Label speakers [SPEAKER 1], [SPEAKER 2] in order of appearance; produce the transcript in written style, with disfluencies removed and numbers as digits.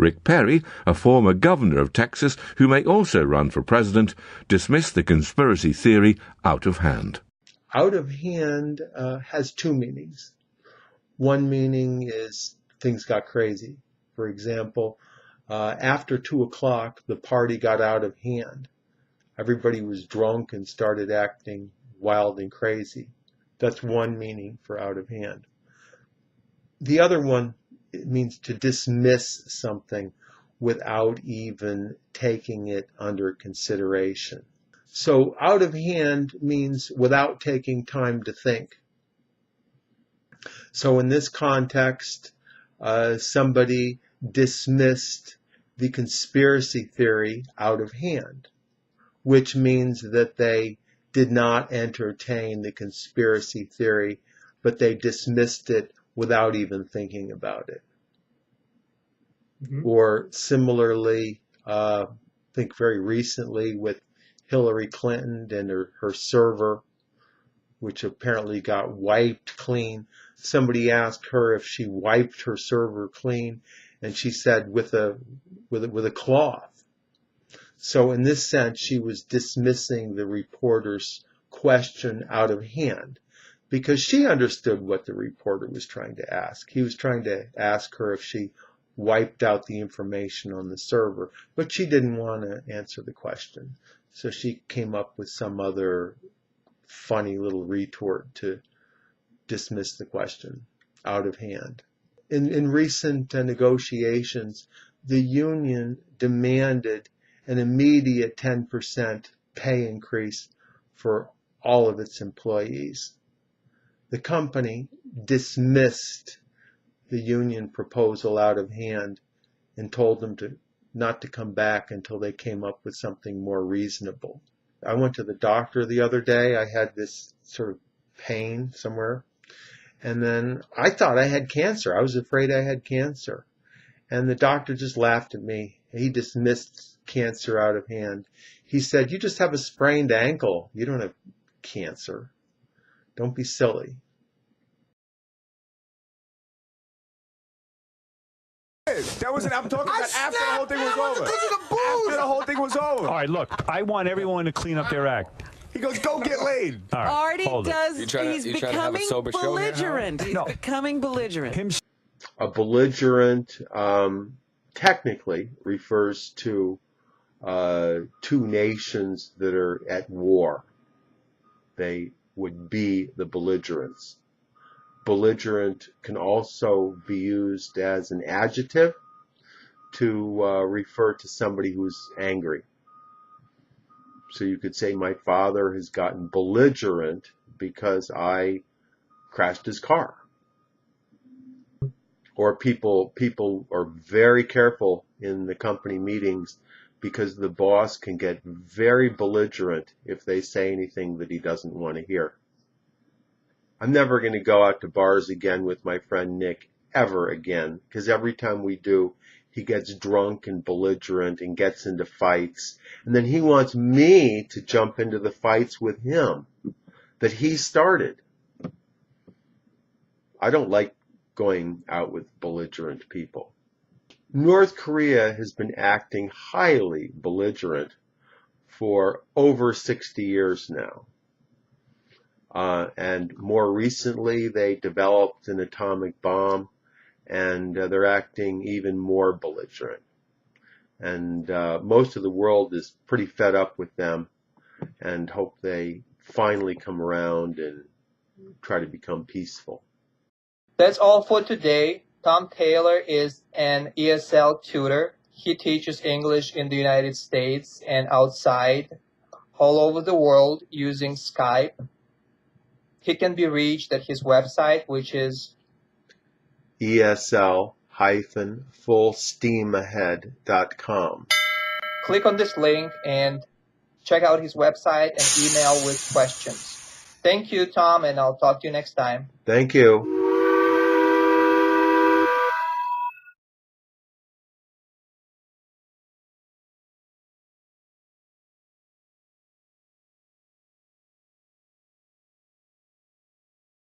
[SPEAKER 1] Rick Perry, a former governor of Texas who may also run for president, dismissed the conspiracy theory out of hand.
[SPEAKER 2] Out of hand has two meanings. One meaning is things got crazy. For example, after 2 o'clock, the party got out of hand. Everybody was drunk and started acting wild and crazy. That's one meaning for out of hand. The other one, it means to dismiss something without even taking it under consideration. So out of hand means without taking time to think. So in this context, somebody dismissed the conspiracy theory out of hand, which means that they did not entertain the conspiracy theory, but they dismissed it without even thinking about it. Or similarly, I think very recently with Hillary Clinton and her server, which apparently got wiped clean. Somebody asked her if she wiped her server clean, and she said with a cloth. So in this sense, she was dismissing the reporter's question out of hand because she understood what the reporter was trying to ask. He was trying to ask her if she wiped out the information on the server, but she didn't want to answer the question. So she came up with some other funny little retort to dismiss the question out of hand. In recent negotiations, the union demanded an immediate 10% pay increase for all of its employees. The company dismissed the union proposal out of hand and told them not to come back until they came up with something more reasonable. I went to the doctor the other day. I had this sort of pain somewhere. And then I thought I had cancer. I was afraid I had cancer. And the doctor just laughed at me. He dismissed cancer out of hand. He said, "You just have a sprained ankle. You don't have cancer. Don't be silly."
[SPEAKER 3] That wasn't. I'm talking about after the whole thing was over. After the whole thing was over.
[SPEAKER 4] All right, look, I want everyone to clean up their act.
[SPEAKER 3] He goes, "Go get laid."
[SPEAKER 4] All right,
[SPEAKER 5] Artie
[SPEAKER 4] hold it.
[SPEAKER 5] does. He's becoming belligerent. He's becoming belligerent.
[SPEAKER 2] A belligerent technically refers to two nations that are at war. They would be the belligerents. Belligerent can also be used as an adjective to refer to somebody who's angry. So you could say, my father has gotten belligerent because I crashed his car. Or people are very careful in the company meetings because the boss can get very belligerent if they say anything that he doesn't want to hear. I'm never going to go out to bars again with my friend Nick ever again, because every time we do, he gets drunk and belligerent and gets into fights. And then he wants me to jump into the fights with him that he started. I don't like going out with belligerent people. North Korea has been acting highly belligerent for over 60 years now. And more recently, they developed an atomic bomb, and they're acting even more belligerent. And most of the world is pretty fed up with them and hope they finally come around and try to become peaceful.
[SPEAKER 6] That's all for today. Tom Taylor is an ESL tutor. He teaches English in the United States and outside, all over the world using Skype. He can be reached at his website, which is
[SPEAKER 2] ESL-fullsteamahead.com.
[SPEAKER 6] Click on this link and check out his website and email with questions. Thank you, Tom, and I'll talk to you next time.
[SPEAKER 2] Thank you.